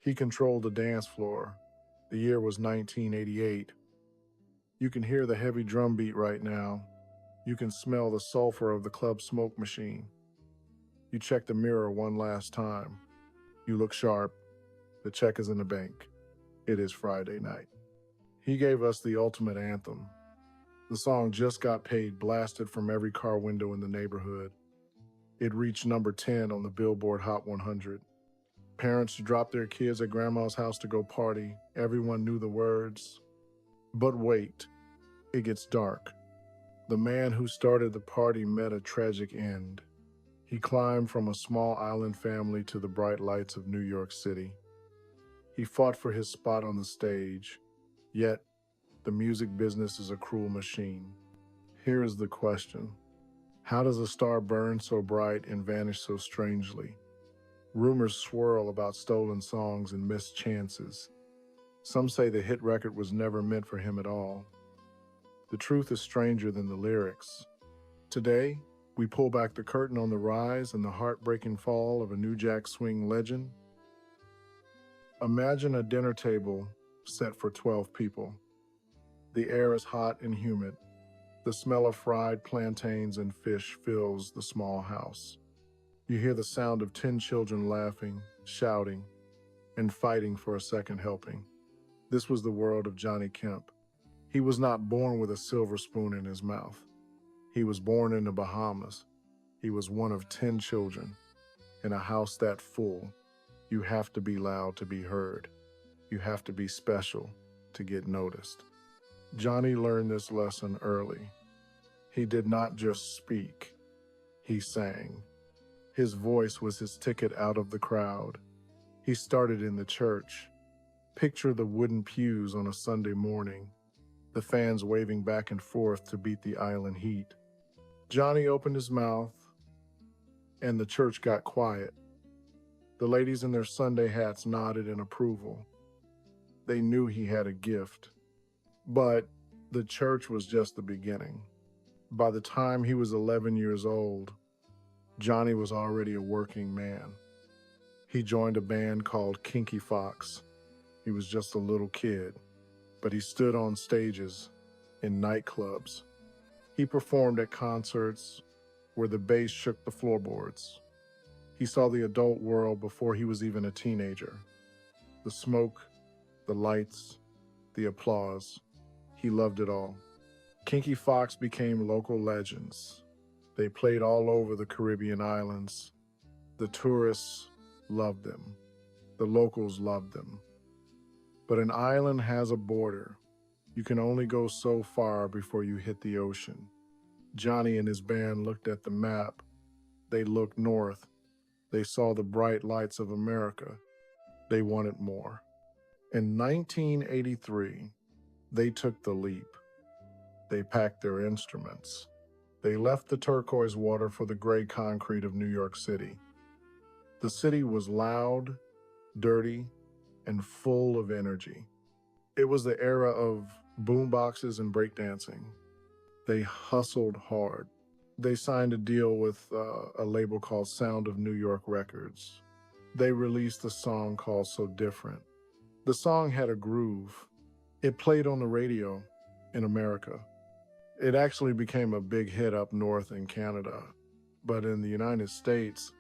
He controlled the dance floor. The year was 1988. You can hear the heavy drum beat right now. You can smell the sulfur of the club smoke machine. You check the mirror one last time. You look sharp. The check is in the bank. It is Friday night. He gave us the ultimate anthem. The song just got paid, blasted from every car window in the neighborhood. It reached number 10 on the Billboard Hot 100. Parents dropped their kids at grandma's house to go party. Everyone knew the words. But wait, it gets dark. The man who started the party met a tragic end. He climbed from a small island family to the bright lights of New York City. He fought for his spot on the stage, yet the music business is a cruel machine. Here is the question. How does a star burn so bright and vanish so strangely? Rumors swirl about stolen songs and missed chances. Some say the hit record was never meant for him at all. The truth is stranger than the lyrics. Today, we pull back the curtain on the rise and the heartbreaking fall of a New Jack Swing legend. Imagine a dinner table set for 12 people. The air is hot and humid. The smell of fried plantains and fish fills the small house. You hear the sound of 10 children laughing, shouting, and fighting for a second helping. This was the world of Johnny Kemp. He was not born with a silver spoon in his mouth. He was born in the Bahamas. He was one of 10 children. In a house that full, you have to be loud to be heard. You have to be special to get noticed. Johnny learned this lesson early. He did not just speak, he sang. His voice was his ticket out of the crowd. He started in the church. Picture the wooden pews on a Sunday morning, the fans waving back and forth to beat the island heat. Johnny opened his mouth, and the church got quiet. The ladies in their Sunday hats nodded in approval. They knew he had a gift. But the church was just the beginning. By the time he was 11 years old, Johnny was already a working man. He joined a band called Kinky Fox. He was just a little kid, but he stood on stages in nightclubs. He performed at concerts where the bass shook the floorboards. He saw the adult world before he was even a teenager. The smoke, the lights, the applause. He loved it all. Kinky Fox became local legends. They played all over the Caribbean islands. The tourists loved them. The locals loved them. But an island has a border. You can only go so far before you hit the ocean. Johnny and his band looked at the map. They looked north. They saw the bright lights of America. They wanted more. In 1983, they took the leap. They packed their instruments. They left the turquoise water for the gray concrete of New York City. The city was loud, dirty, and full of energy. It was the era of boomboxes and breakdancing. They hustled hard. They signed a deal with a label called Sound of New York Records. They released a song called So Different. The song had a groove. It played on the radio in America. It actually became a big hit up north in Canada. But in the United States,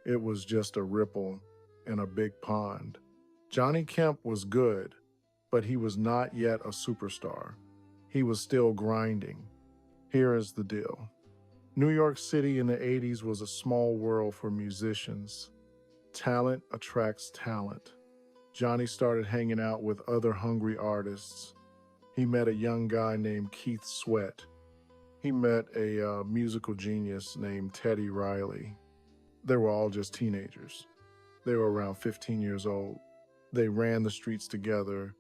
it was just a ripple in a big pond. Johnny Kemp was good, but he was not yet a superstar. He was still grinding. Here is the deal. New York City in the 80s was a small world for musicians. Talent attracts talent. Johnny started hanging out with other hungry artists. He met a young guy named Keith Sweat. He met a musical genius named Teddy Riley. They were all just teenagers. They were around 15 years old. They ran the streets together.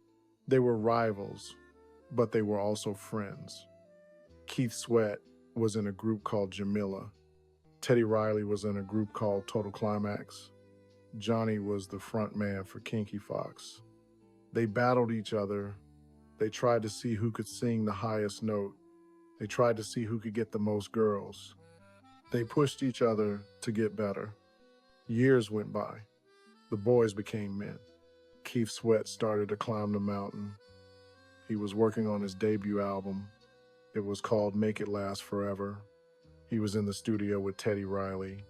They were rivals, but they were also friends. Keith Sweat was in a group called Jamila. Teddy Riley was in a group called Total Climax. Johnny was the front man for Kinky Fox. They battled each other. They tried to see who could sing the highest note. They tried to see who could get the most girls. They pushed each other to get better. Years went by. The boys became men. Keith Sweat started to climb the mountain. He was working on his debut album. It was called Make It Last Forever. He was in the studio with Teddy Riley.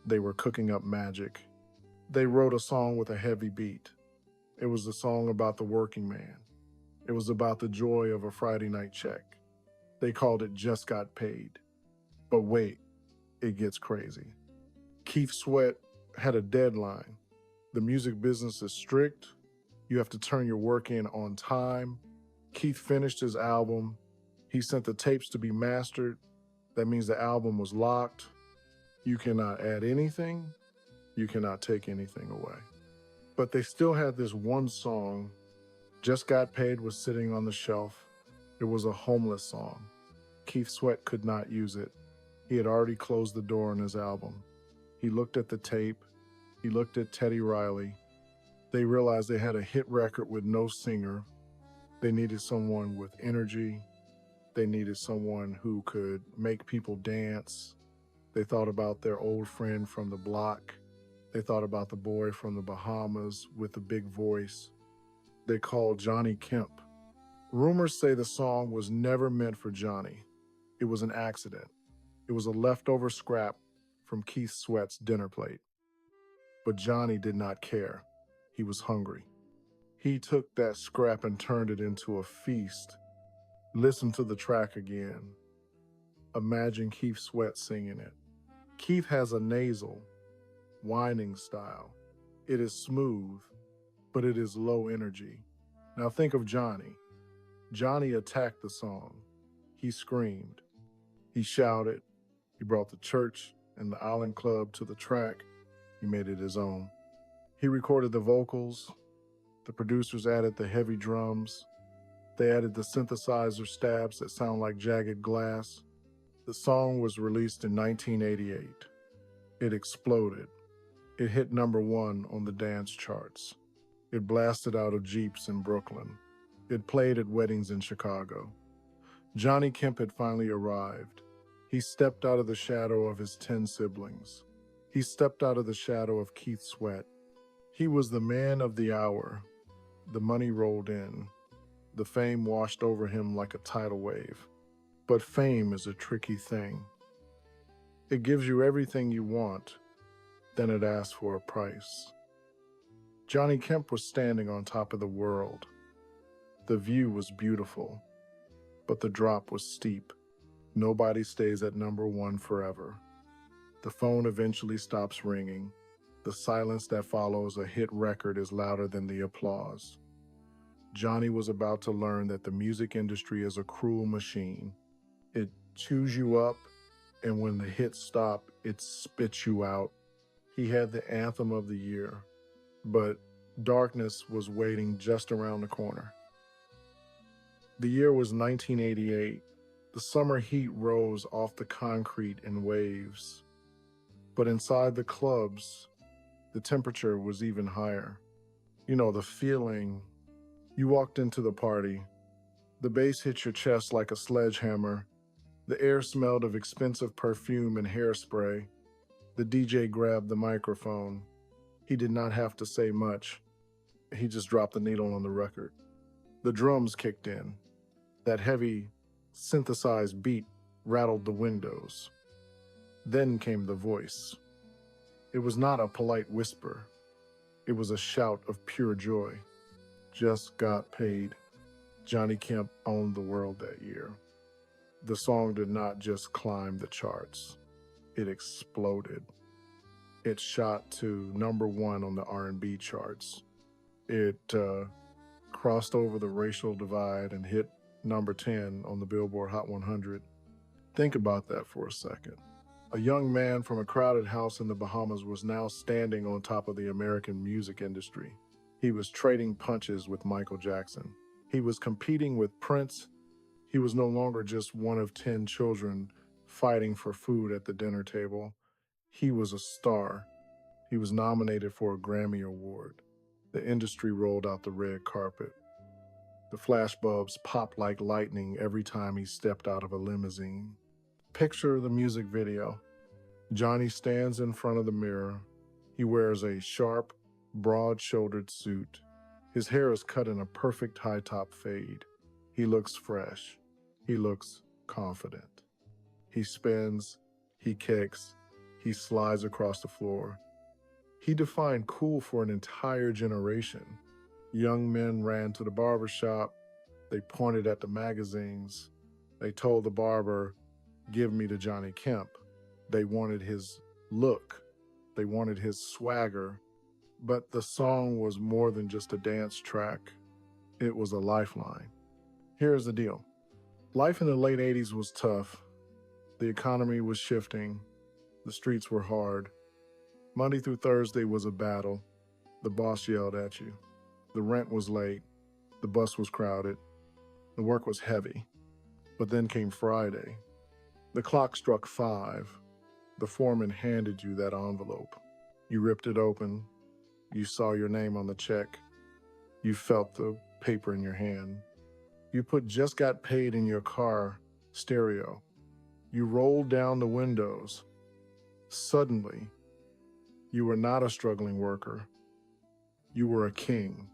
They were cooking up magic. They wrote a song with a heavy beat. It was a song about the working man. It was about the joy of a Friday night check. They called it Just Got Paid. But wait, it gets crazy. Keith Sweat had a deadline. The music business is strict. You have to turn your work in on time. Keith finished his album. He sent the tapes to be mastered. That means the album was locked. You cannot add anything. You cannot take anything away. But they still had this one song. Just Got Paid was sitting on the shelf. It was a homeless song. Keith Sweat could not use it. He had already closed the door on his album. He looked at the tape. He looked at Teddy Riley. They realized they had a hit record with no singer. They needed someone with energy. They needed someone who could make people dance. They thought about their old friend from the block. They thought about the boy from the Bahamas with the big voice. They called Johnny Kemp. Rumors say the song was never meant for Johnny. It was an accident. It was a leftover scrap from Keith Sweat's dinner plate. But Johnny did not care. He was hungry. He took that scrap and turned it into a feast. Listen to the track again. Imagine Keith Sweat singing it. Keith has a nasal, whining style. It is smooth, but it is low energy. Now think of Johnny. Johnny attacked the song. He screamed. He shouted. He brought the church and the island club to the track. He made it his own. He recorded the vocals. The producers added the heavy drums. They added the synthesizer stabs that sound like jagged glass. The song was released in 1988. It exploded. It hit #1 on the dance charts. It blasted out of Jeeps in Brooklyn. It played at weddings in Chicago. Johnny Kemp had finally arrived. He stepped out of the shadow of his 10 siblings. He stepped out of the shadow of Keith Sweat. He was the man of the hour. The money rolled in. The fame washed over him like a tidal wave. But fame is a tricky thing. It gives you everything you want, then it asks for a price. Johnny Kemp was standing on top of the world. The view was beautiful, but the drop was steep. Nobody stays at #1 forever. The phone eventually stops ringing. The silence that follows a hit record is louder than the applause. Johnny was about to learn that the music industry is a cruel machine. It chews you up, and when the hits stop, it spits you out. He had the anthem of the year, but darkness was waiting just around the corner. The year was 1988. The summer heat rose off the concrete in waves. But inside the clubs, the temperature was even higher. You know, the feeling. You walked into the party. The bass hit your chest like a sledgehammer. The air smelled of expensive perfume and hairspray. The DJ grabbed the microphone. He did not have to say much. He just dropped the needle on the record. The drums kicked in. That heavy, synthesized beat rattled the windows. Then came the voice. It was not a polite whisper. It was a shout of pure joy. Just got paid. Johnny Kemp owned the world that year. The song did not just climb the charts. It exploded. It shot to #1 on the R&B charts. It crossed over the racial divide and hit #10 on the Billboard Hot 100. Think about that for a second. A young man from a crowded house in the Bahamas was now standing on top of the American music industry. He was trading punches with Michael Jackson. He was competing with Prince. He was no longer just one of 10 children fighting for food at the dinner table. He was a star. He was nominated for a Grammy Award. The industry rolled out the red carpet. The flashbulbs popped like lightning every time he stepped out of a limousine. Picture the music video. Johnny stands in front of the mirror. He wears a sharp, broad-shouldered suit. His hair is cut in a perfect high-top fade. He looks fresh. He looks confident. He spins, he kicks, he slides across the floor. He defined cool for an entire generation. Young men ran to the barber shop. They pointed at the magazines. They told the barber, "Give me the Johnny Kemp." They wanted his look. They wanted his swagger. But the song was more than just a dance track. It was a lifeline. Here's the deal. Life in the late 80s was tough. The economy was shifting. The streets were hard. Monday through Thursday was a battle. The boss yelled at you. The rent was late. The bus was crowded. The work was heavy. But then came Friday. The clock struck 5. The foreman handed you that envelope. You ripped it open. You saw your name on the check. You felt the paper in your hand. You put "just got paid" in your car stereo. You rolled down the windows. Suddenly, you were not a struggling worker. You were a king.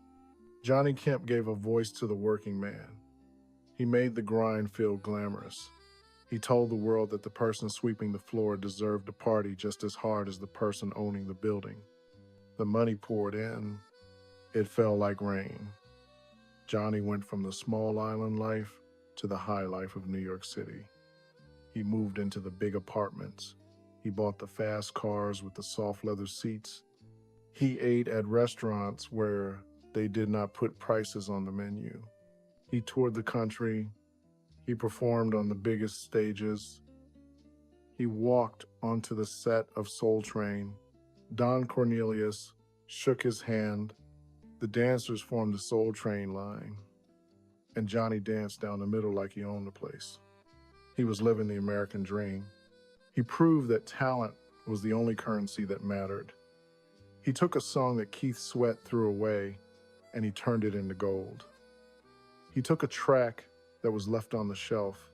Johnny Kemp gave a voice to the working man. He made the grind feel glamorous. He told the world that the person sweeping the floor deserved to party just as hard as the person owning the building. The money poured in. It fell like rain. Johnny went from the small island life to the high life of New York City. He moved into the big apartments. He bought the fast cars with the soft leather seats. He ate at restaurants where they did not put prices on the menu. He toured the country. He performed on the biggest stages. He walked onto the set of Soul Train. Don Cornelius shook his hand. The dancers formed the Soul Train line, and Johnny danced down the middle like he owned the place. He was living the American dream. He proved that talent was the only currency that mattered. He took a song that Keith Sweat threw away, and he turned it into gold. He took a track that was left on the shelf,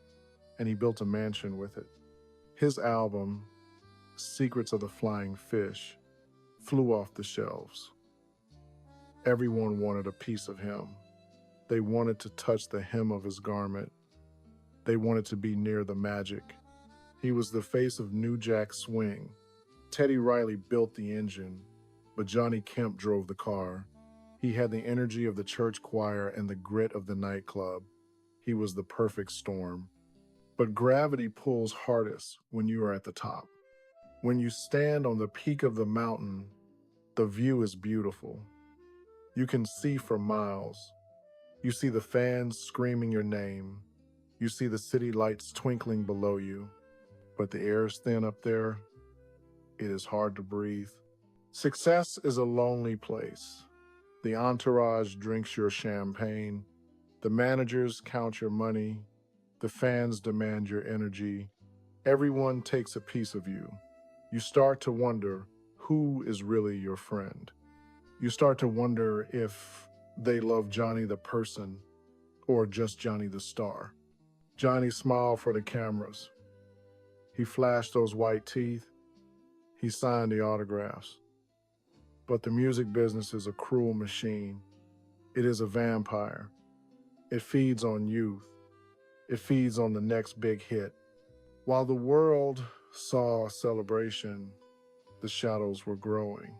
and he built a mansion with it. His album, Secrets of the Flying Fish, flew off the shelves. Everyone wanted a piece of him. They wanted to touch the hem of his garment. They wanted to be near the magic. He was the face of New Jack Swing. Teddy Riley built the engine, but Johnny Kemp drove the car. He had the energy of the church choir and the grit of the nightclub. He was the perfect storm. But gravity pulls hardest when you are at the top. When you stand on the peak of the mountain, the view is beautiful. You can see for miles. You see the fans screaming your name. You see the city lights twinkling below you. But the air is thin up there. It is hard to breathe. Success is a lonely place. The entourage drinks your champagne. The managers count your money. The fans demand your energy. Everyone takes a piece of you. You start to wonder who is really your friend. You start to wonder if they love Johnny the person or just Johnny the star. Johnny smiled for the cameras. He flashed those white teeth. He signed the autographs. But the music business is a cruel machine. It is a vampire. It feeds on youth. It feeds on the next big hit. While the world saw a celebration, the shadows were growing.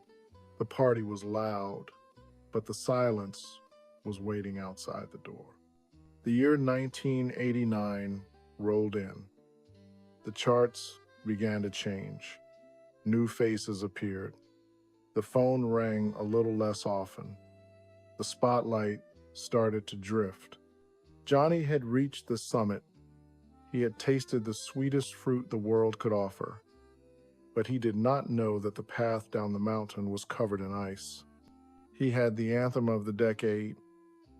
The party was loud, but the silence was waiting outside the door. The year 1989 rolled in. The charts began to change. New faces appeared. The phone rang a little less often. The spotlight started to drift. Johnny had reached the summit. He had tasted the sweetest fruit the world could offer. But he did not know that the path down the mountain was covered in ice. He had the anthem of the decade.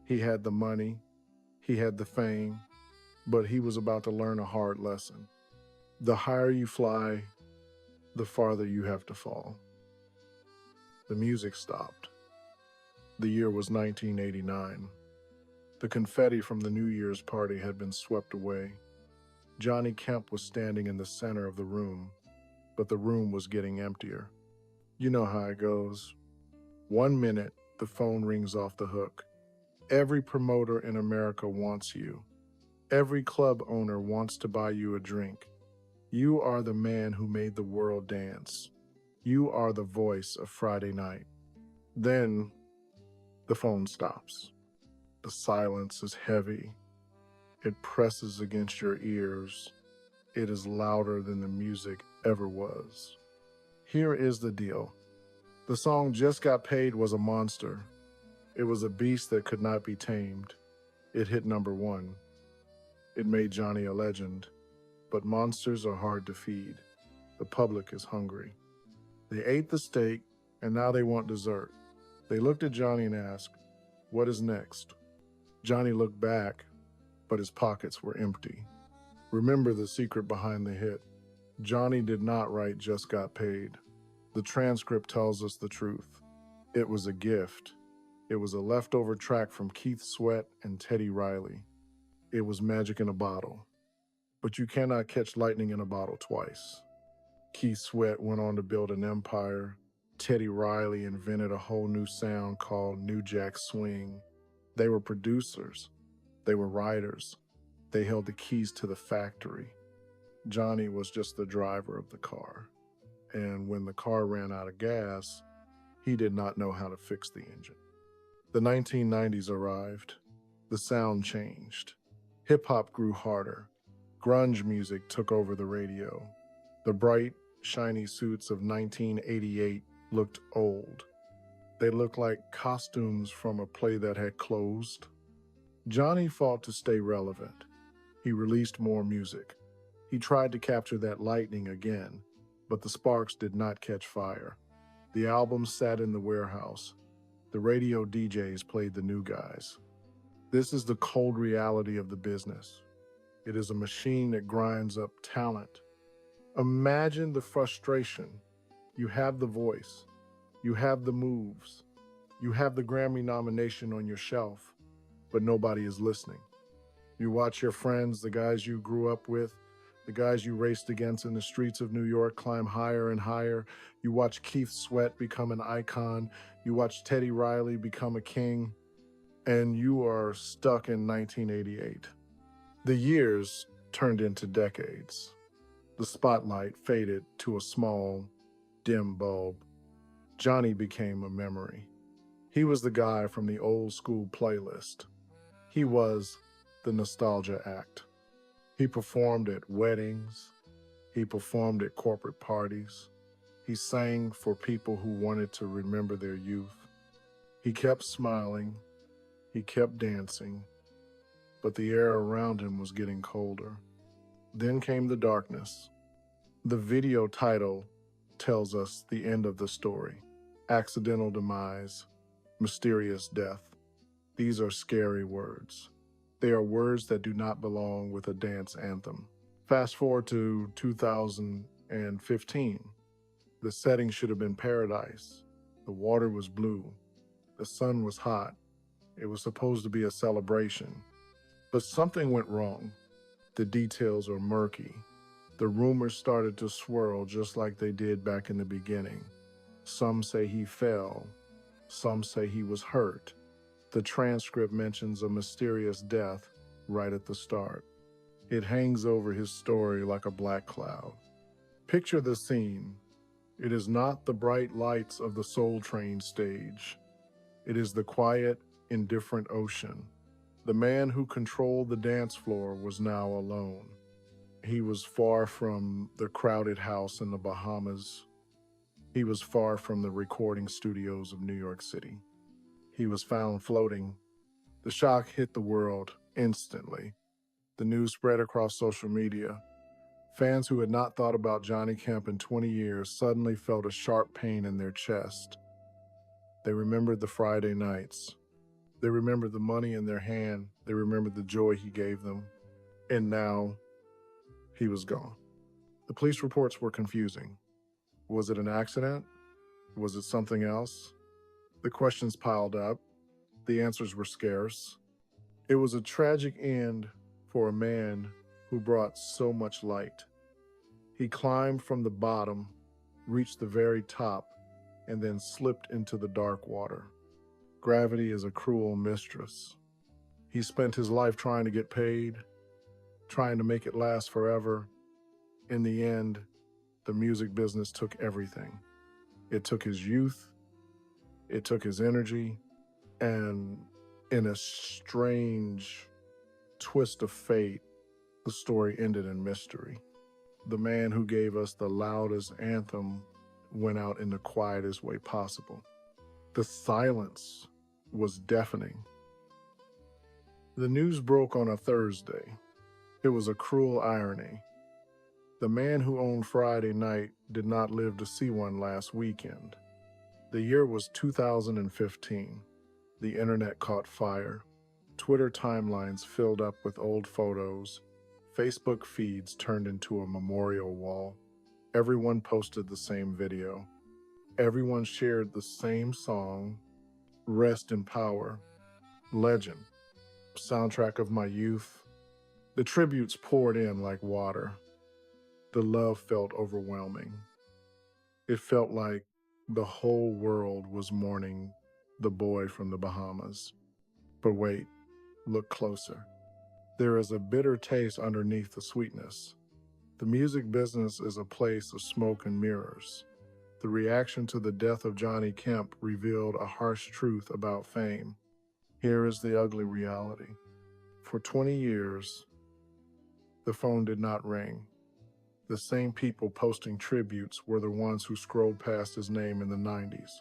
He had the money. He had the fame. But he was about to learn a hard lesson. The higher you fly, the farther you have to fall. The music stopped. The year was 1989. The confetti from the New Year's party had been swept away. Johnny Kemp was standing in the center of the room, but the room was getting emptier. You know how it goes. 1 minute, The phone rings off the hook. Every promoter in America wants you. Every club owner wants to buy you a drink. You are the man who made the world dance. You are the voice of Friday night. Then the phone stops. The silence is heavy. It presses against your ears. It is louder than the music ever was. Here is the deal. The song Just Got Paid was a monster. It was a beast that could not be tamed. It hit #1. It made Johnny a legend. But monsters are hard to feed. The public is hungry. They ate the steak, and now they want dessert. They looked at Johnny and asked, "What is next?" Johnny looked back, but his pockets were empty. Remember the secret behind the hit. Johnny did not write Just Got Paid. The transcript tells us the truth. It was a gift. It was a leftover track from Keith Sweat and Teddy Riley. It was magic in a bottle. But you cannot catch lightning in a bottle twice. Keith Sweat went on to build an empire. Teddy Riley invented a whole new sound called New Jack Swing. They were producers. They were writers. They held the keys to the factory. Johnny was just the driver of the car. And when the car ran out of gas, he did not know how to fix the engine. The 1990s arrived. The sound changed. Hip-hop grew harder. Grunge music took over the radio. The bright, shiny suits of 1988 looked old. They looked like costumes from a play that had closed. Johnny fought to stay relevant. He released more music. He tried to capture that lightning again, but the sparks did not catch fire. The album sat in the warehouse. The radio DJs played the new guys. This is the cold reality of the business. It is a machine that grinds up talent. Imagine the frustration. You have the voice. You have the moves. You have the Grammy nomination on your shelf, but nobody is listening. You watch your friends, the guys you grew up with, the guys you raced against in the streets of New York climb higher and higher. You watch Keith Sweat become an icon. You watch Teddy Riley become a king, and you are stuck in 1988. The years turned into decades. The spotlight faded to a small, dim bulb. Johnny became a memory. He was the guy from the old school playlist. He was the nostalgia act. He performed at weddings. He performed at corporate parties. He sang for people who wanted to remember their youth. He kept smiling. He kept dancing. But the air around him was getting colder. Then came the darkness. The video title tells us the end of the story. Accidental demise, mysterious death. These are scary words. They are words that do not belong with a dance anthem. Fast forward to 2015. The setting should have been paradise. The water was blue. The sun was hot. It was supposed to be a celebration. But something went wrong. The details are murky. The rumors started to swirl just like they did back in the beginning. Some say he fell. Some say he was hurt. The transcript mentions a mysterious death right at the start. It hangs over his story like a black cloud. Picture the scene. It is not the bright lights of the Soul Train stage. It is the quiet, indifferent ocean. The man who controlled the dance floor was now alone. He was far from the crowded house in the Bahamas. He was far from the recording studios of New York City. He was found floating. The shock hit the world instantly. The news spread across social media. Fans who had not thought about Johnny Kemp in 20 years suddenly felt a sharp pain in their chest. They remembered the Friday nights. They remembered the money in their hand. They remembered the joy he gave them. And now, he was gone. The police reports were confusing. Was it an accident? Was it something else? The questions piled up. The answers were scarce. It was a tragic end for a man who brought so much light. He climbed from the bottom, reached the very top, and then slipped into the dark water. Gravity is a cruel mistress. He spent his life trying to get paid, trying to make it last forever. In the end, the music business took everything. It took his youth, it took his energy, and in a strange twist of fate, the story ended in mystery. The man who gave us the loudest anthem went out in the quietest way possible. The silence was deafening. The news broke on a Thursday. It was a cruel irony. The man who owned Friday night did not live to see one last weekend. The year was 2015. The internet caught fire. Twitter timelines filled up with old photos. Facebook feeds turned into a memorial wall. Everyone posted the same video. Everyone shared the same song, Rest in Power, Legend, soundtrack of my youth. The tributes poured in like water. The love felt overwhelming. It felt like the whole world was mourning the boy from the Bahamas. But wait, look closer. There is a bitter taste underneath the sweetness. The music business is a place of smoke and mirrors. The reaction to the death of Johnny Kemp revealed a harsh truth about fame. Here is the ugly reality. For 20 years, the phone did not ring. The same people posting tributes were the ones who scrolled past his name in the 90s.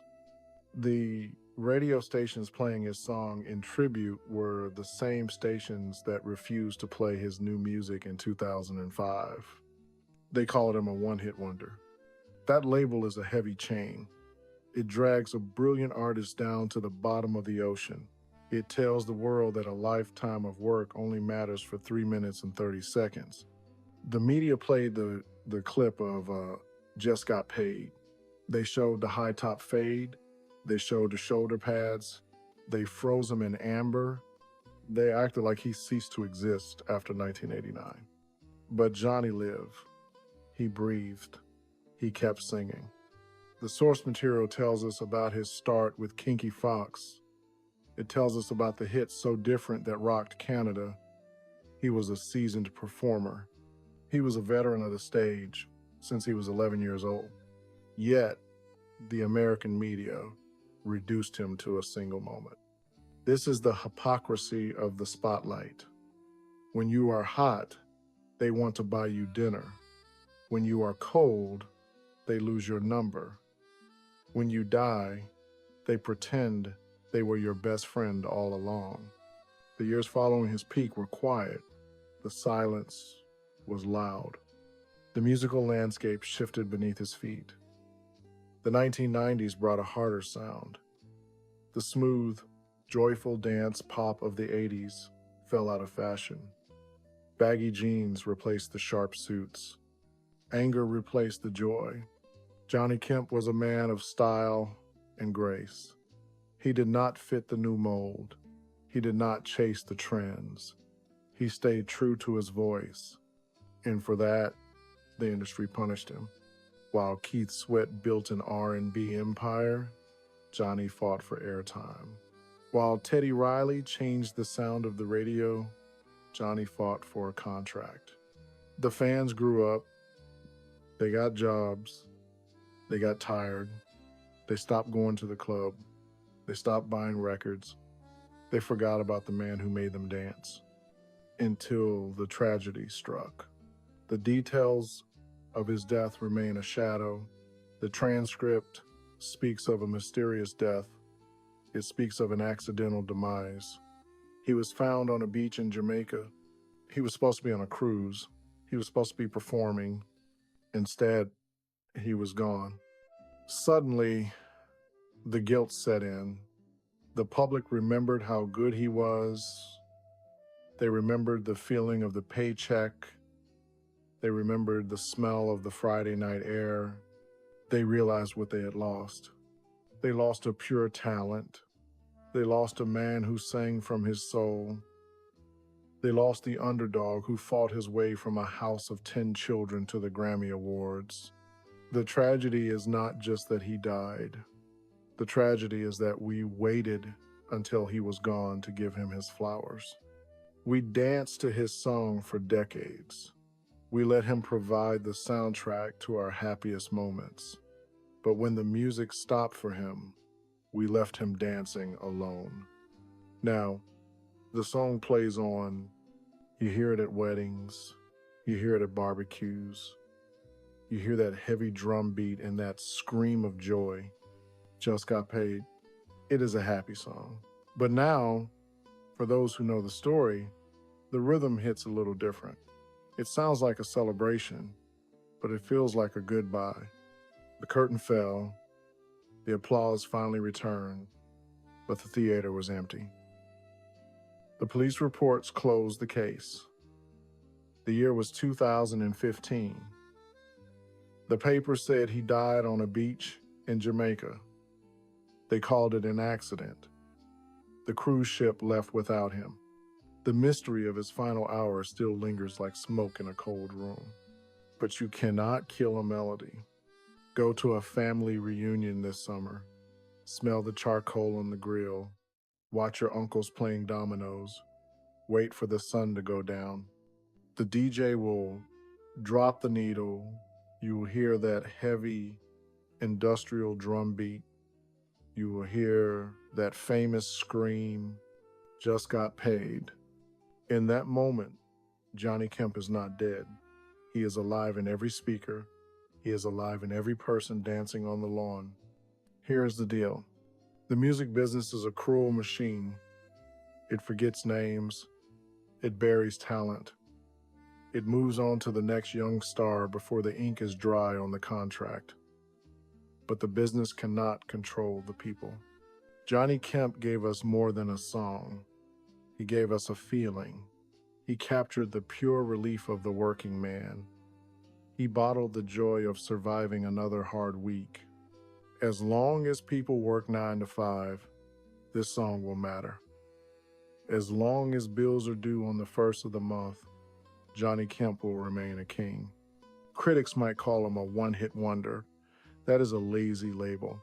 The radio stations playing his song in tribute were the same stations that refused to play his new music in 2005. They called him a one-hit wonder. That label is a heavy chain. It drags a brilliant artist down to the bottom of the ocean. It tells the world that a lifetime of work only matters for 3 minutes and 30 seconds. The media played the clip of Just Got Paid. They showed the high top fade. They showed the shoulder pads. They froze him in amber. They acted like he ceased to exist after 1989. But Johnny lived. He breathed. He kept singing. The source material tells us about his start with Kinky Fox. It tells us about the hits so different that rocked Canada. He was a seasoned performer. He was a veteran of the stage since he was 11 years old. Yet, the American media reduced him to a single moment. This is the hypocrisy of the spotlight. When you are hot, they want to buy you dinner. When you are cold, they lose your number. When you die, they pretend they were your best friend all along. The years following his peak were quiet. The silence was loud. The musical landscape shifted beneath his feet. The 1990s brought a harder sound. The smooth, joyful dance pop of the 80s fell out of fashion. Baggy jeans replaced the sharp suits. Anger replaced the joy. Johnny Kemp was a man of style and grace. He did not fit the new mold. He did not chase the trends. He stayed true to his voice. And for that, the industry punished him. While Keith Sweat built an R&B empire, Johnny fought for airtime. While Teddy Riley changed the sound of the radio, Johnny fought for a contract. The fans grew up. They got jobs. They got tired. They stopped going to the club. They stopped buying records. They forgot about the man who made them dance. Until the tragedy struck. The details of his death remain a shadow. The transcript speaks of a mysterious death. It speaks of an accidental demise. He was found on a beach in Jamaica. He was supposed to be on a cruise. He was supposed to be performing. Instead, he was gone. Suddenly, the guilt set in. The public remembered how good he was. They remembered the feeling of the paycheck. They remembered the smell of the Friday night air. They realized what they had lost. They lost a pure talent. They lost a man who sang from his soul. They lost the underdog who fought his way from a house of 10 children to the Grammy Awards. The tragedy is not just that he died. The tragedy is that we waited until he was gone to give him his flowers. We danced to his song for decades. We let him provide the soundtrack to our happiest moments. But when the music stopped for him, we left him dancing alone. Now, the song plays on. You hear it at weddings. You hear it at barbecues. You hear that heavy drum beat and that scream of joy. Just got paid. It is a happy song. But now, for those who know the story, the rhythm hits a little different. It sounds like a celebration, but it feels like a goodbye. The curtain fell, the applause finally returned, but the theater was empty. The police reports closed the case. The year was 2015. The paper said he died on a beach in Jamaica. They called it an accident. The cruise ship left without him. The mystery of his final hours still lingers like smoke in a cold room. But you cannot kill a melody. Go to a family reunion this summer. Smell the charcoal on the grill. Watch your uncles playing dominoes. Wait for the sun to go down. The DJ will drop the needle. You will hear that heavy industrial drum beat. You will hear that famous scream, "Just got paid." In that moment, Johnny Kemp is not dead. He is alive in every speaker. He is alive in every person dancing on the lawn. Here's the deal. The music business is a cruel machine. It forgets names. It buries talent. It moves on to the next young star before the ink is dry on the contract. But the business cannot control the people. Johnny Kemp gave us more than a song. He gave us a feeling. He captured the pure relief of the working man. He bottled the joy of surviving another hard week. As long as people work 9 to 5, this song will matter. As long as bills are due on the first of the month, Johnny Kemp will remain a king. Critics might call him a one-hit wonder. That is a lazy label.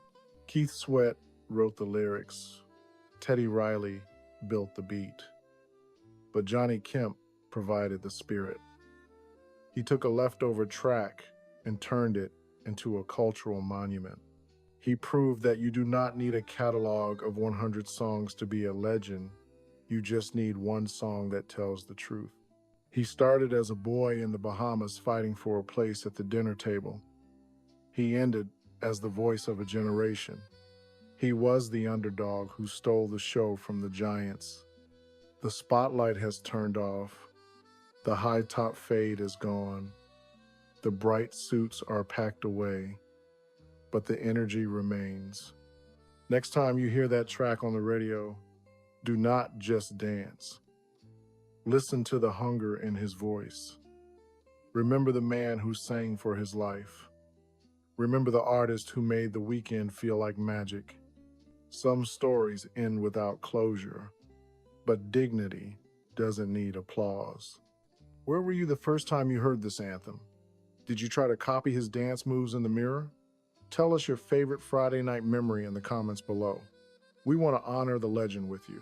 Keith Sweat wrote the lyrics. Teddy Riley built the beat. But Johnny Kemp provided the spirit. He took a leftover track and turned it into a cultural monument. He proved that you do not need a catalog of 100 songs to be a legend. You just need one song that tells the truth. He started as a boy in the Bahamas fighting for a place at the dinner table. He ended as the voice of a generation. He was the underdog who stole the show from the giants. The spotlight has turned off. The high-top fade is gone. The bright suits are packed away, but the energy remains. Next time you hear that track on the radio, do not just dance. Listen to the hunger in his voice. Remember the man who sang for his life. Remember the artist who made the weekend feel like magic. Some stories end without closure, but dignity doesn't need applause. Where were you the first time you heard this anthem? Did you try to copy his dance moves in the mirror? Tell us your favorite Friday night memory in the comments below. We want to honor the legend with you.